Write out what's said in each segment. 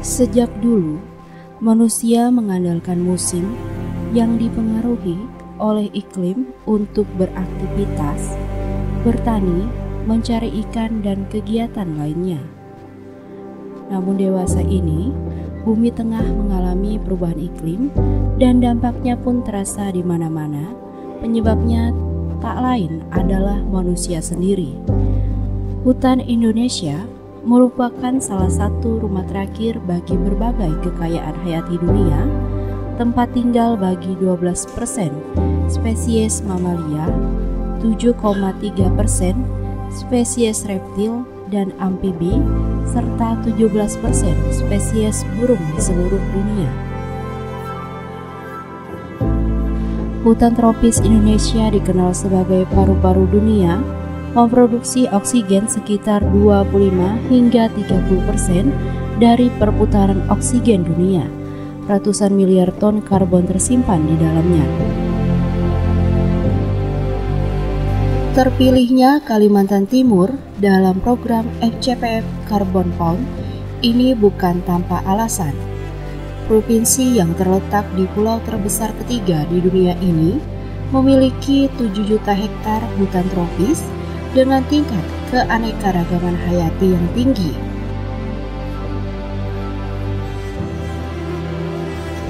Sejak dulu, manusia mengandalkan musim yang dipengaruhi oleh iklim untuk beraktivitas, bertani, mencari ikan, dan kegiatan lainnya. Namun dewasa ini, bumi tengah mengalami perubahan iklim dan dampaknya pun terasa di mana-mana. Penyebabnya tak lain adalah manusia sendiri. Hutan Indonesia merupakan salah satu rumah terakhir bagi berbagai kekayaan hayati dunia, tempat tinggal bagi 12% spesies mamalia, 7,3% spesies reptil dan amfibi, serta 17% spesies burung di seluruh dunia. Hutan tropis Indonesia dikenal sebagai paru-paru dunia, memproduksi oksigen sekitar 25 hingga 30% dari perputaran oksigen dunia. Ratusan miliar ton karbon tersimpan di dalamnya. Terpilihnya Kalimantan Timur dalam program FCPF Carbon Pound ini bukan tanpa alasan. Provinsi yang terletak di pulau terbesar ketiga di dunia ini memiliki 7 juta hektar hutan tropis dengan tingkat keanekaragaman hayati yang tinggi.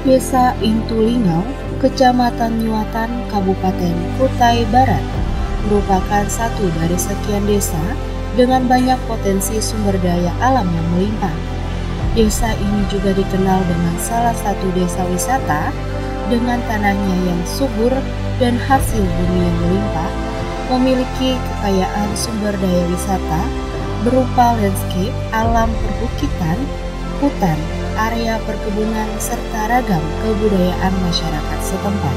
Desa Intulingau, Kecamatan Nyuatan, Kabupaten Kutai Barat, merupakan satu dari sekian desa dengan banyak potensi sumber daya alam yang melimpah. Desa ini juga dikenal dengan salah satu desa wisata dengan tanahnya yang subur dan hasil bumi yang melimpah, memiliki kekayaan sumber daya wisata berupa landscape, alam perbukitan, hutan, area perkebunan, serta ragam kebudayaan masyarakat setempat.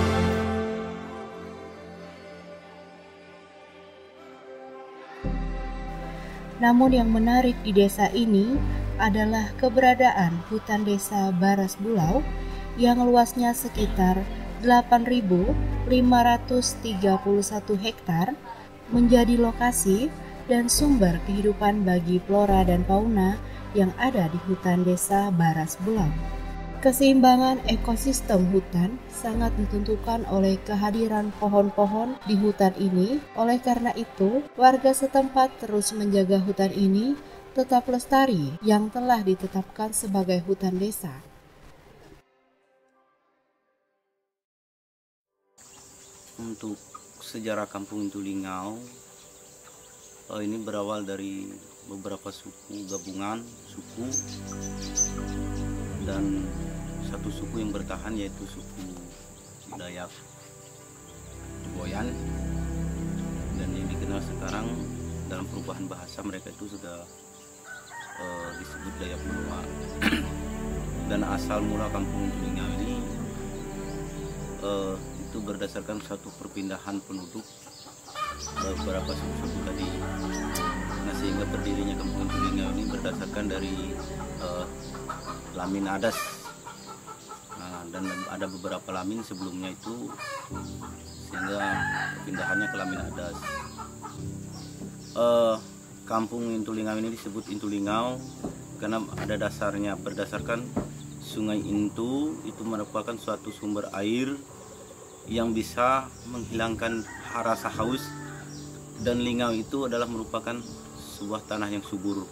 Namun yang menarik di desa ini adalah keberadaan hutan desa Baras Bulau yang luasnya sekitar 8.531 hektar menjadi lokasi dan sumber kehidupan bagi flora dan fauna yang ada di hutan desa Baras Bulau. Keseimbangan ekosistem hutan sangat ditentukan oleh kehadiran pohon-pohon di hutan ini. Oleh karena itu, warga setempat terus menjaga hutan ini tetap lestari yang telah ditetapkan sebagai hutan desa. Untuk sejarah Kampung Intulingau, ini berawal dari beberapa suku gabungan suku, dan satu suku yang bertahan yaitu suku Dayak Boyan, dan yang dikenal sekarang dalam perubahan bahasa mereka itu sudah disebut Dayak Benoa. Dan asal mula Kampung Intulingau ini itu berdasarkan satu perpindahan penduduk beberapa suku tadi. Nah, sehingga berdirinya Kampung Intulingau ini berdasarkan dari lamin adas. Nah, dan ada beberapa lamin sebelumnya itu, sehingga perpindahannya ke lamin adas. Kampung Intulingau ini disebut Intulingau karena ada dasarnya, berdasarkan Sungai Intu itu merupakan suatu sumber air yang bisa menghilangkan rasa haus, dan lingau itu adalah merupakan sebuah tanah yang subur.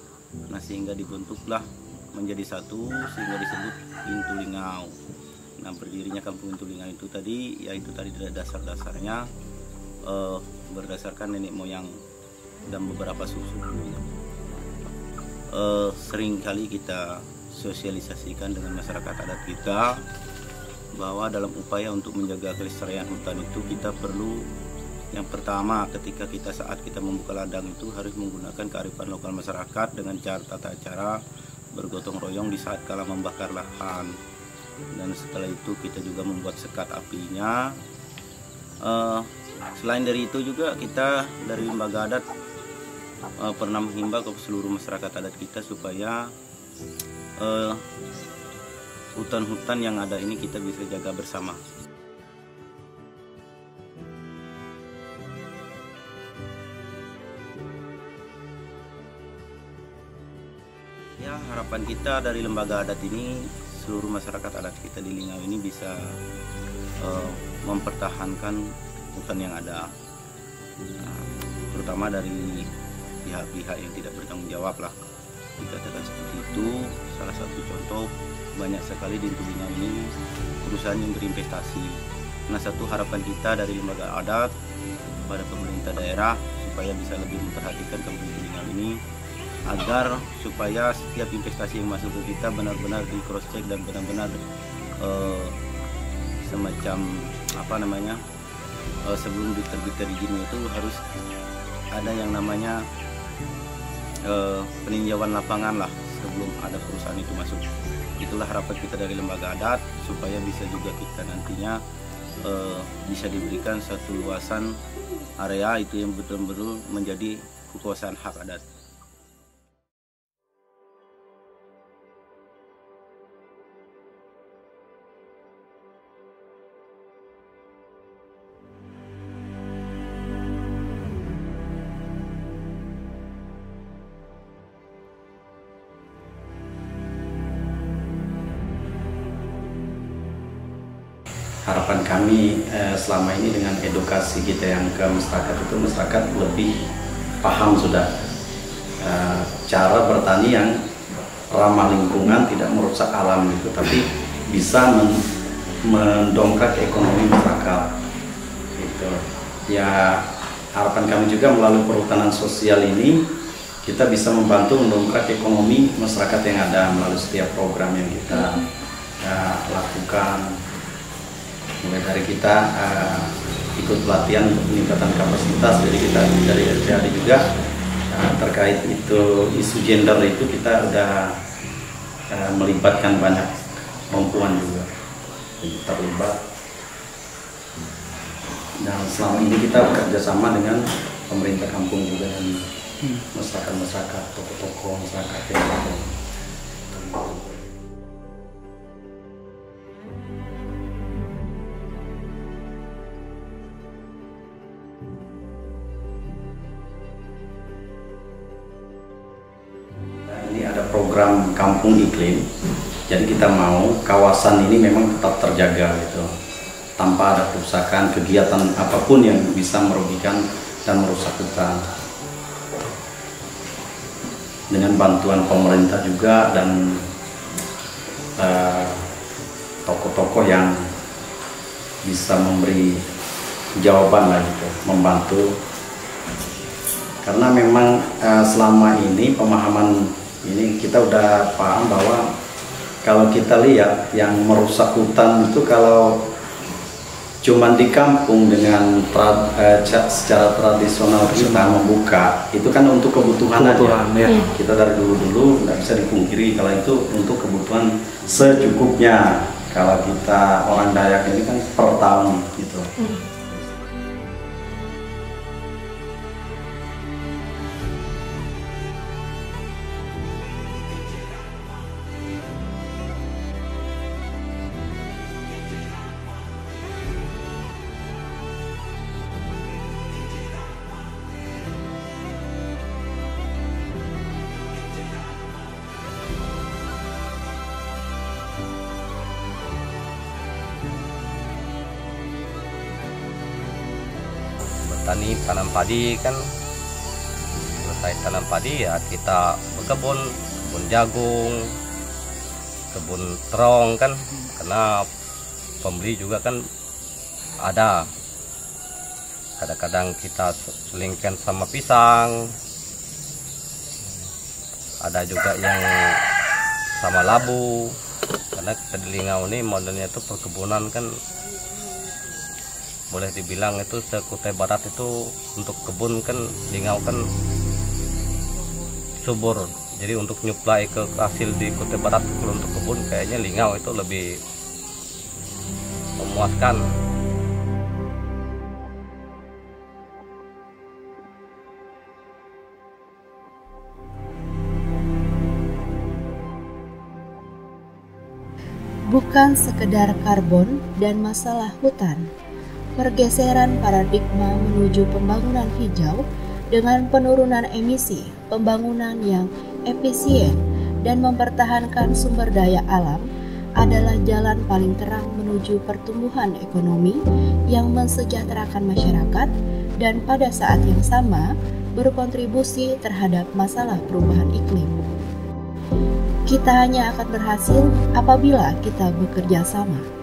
Nah, sehingga dibentuklah menjadi satu sehingga disebut Intulingau. Nah, berdirinya Kampung Intulingau itu tadi, yaitu tadi dasar-dasarnya berdasarkan nenek moyang dan beberapa suku. Seringkali kita sosialisasikan dengan masyarakat adat kita bahwa dalam upaya untuk menjaga kelestarian hutan itu kita perlu, yang pertama, ketika saat kita membuka ladang itu harus menggunakan kearifan lokal masyarakat dengan tata cara bergotong royong di saat kala membakar lahan. Dan setelah itu kita juga membuat sekat apinya. Selain dari itu juga kita dari lembaga adat pernah menghimbau ke seluruh masyarakat adat kita supaya hutan-hutan yang ada ini kita bisa jaga bersama. Ya, harapan kita dari lembaga adat ini, seluruh masyarakat adat kita di Lingau ini bisa mempertahankan hutan yang ada, terutama dari pihak-pihak yang tidak bertanggung jawab lah, dikatakan seperti itu. Salah satu contoh, banyak sekali di Lingau ini perusahaan yang berinvestasi. Nah, satu harapan kita dari lembaga adat kepada pemerintah daerah supaya bisa lebih memperhatikan kampung Lingau ini, agar supaya setiap investasi yang masuk ke kita benar-benar di cross check dan benar-benar semacam sebelum diterbitkan izinnya itu harus ada yang namanya peninjauan lapangan lah sebelum ada perusahaan itu masuk. Itulah harapan kita dari lembaga adat, supaya bisa juga kita nantinya bisa diberikan satu luasan area itu yang betul-betul menjadi kekuasaan hak adat. Harapan kami selama ini dengan edukasi kita yang ke masyarakat itu, masyarakat lebih paham sudah cara bertani yang ramah lingkungan, tidak merusak alam gitu, tapi bisa mendongkrak ekonomi masyarakat gitu. Ya, harapan kami juga melalui perhutanan sosial ini kita bisa membantu mendongkrak ekonomi masyarakat yang ada melalui setiap program yang kita lakukan. Mulai dari kita ikut pelatihan untuk peningkatan kapasitas, jadi kita dari RCAD juga terkait itu isu gender itu kita udah melibatkan banyak perempuan juga terlibat. Dan selama ini kita bekerja sama dengan pemerintah kampung juga dan masyarakat, tokoh-tokoh masyarakat yang ada. Program Kampung Iklim, jadi kita mau kawasan ini memang tetap terjaga gitu, tanpa ada kerusakan, kegiatan apapun yang bisa merugikan dan merusak hutan. Dengan bantuan pemerintah juga dan tokoh-tokoh yang bisa memberi jawaban lah gitu, membantu. Karena memang selama ini pemahaman ini kita udah paham bahwa kalau kita lihat yang merusak hutan itu kalau cuman di kampung dengan secara tradisional kita membuka itu kan untuk kebutuhan aja. Ya. Kita dari dulu nggak bisa dipungkiri kalau itu untuk kebutuhan secukupnya. Kalau kita orang Dayak ini kan per tahun gitu. Tani tanam padi kan, selesai tanam padi ya kita berkebun, kebun jagung, kebun terong kan, karena pembeli juga kan ada. Kadang-kadang kita selingkan sama pisang, ada juga yang sama labu, karena kita di Lingau ini modelnya itu perkebunan kan. Boleh dibilang itu se-Kutai Barat itu untuk kebun kan Lingau kan subur. Jadi untuk nyuplai ke hasil di Kutai Barat untuk kebun kayaknya Lingau itu lebih memuaskan. Bukan sekedar karbon dan masalah hutan, pergeseran paradigma menuju pembangunan hijau dengan penurunan emisi, pembangunan yang efisien, dan mempertahankan sumber daya alam adalah jalan paling terang menuju pertumbuhan ekonomi yang mensejahterakan masyarakat dan pada saat yang sama berkontribusi terhadap masalah perubahan iklim. Kita hanya akan berhasil apabila kita bekerja sama.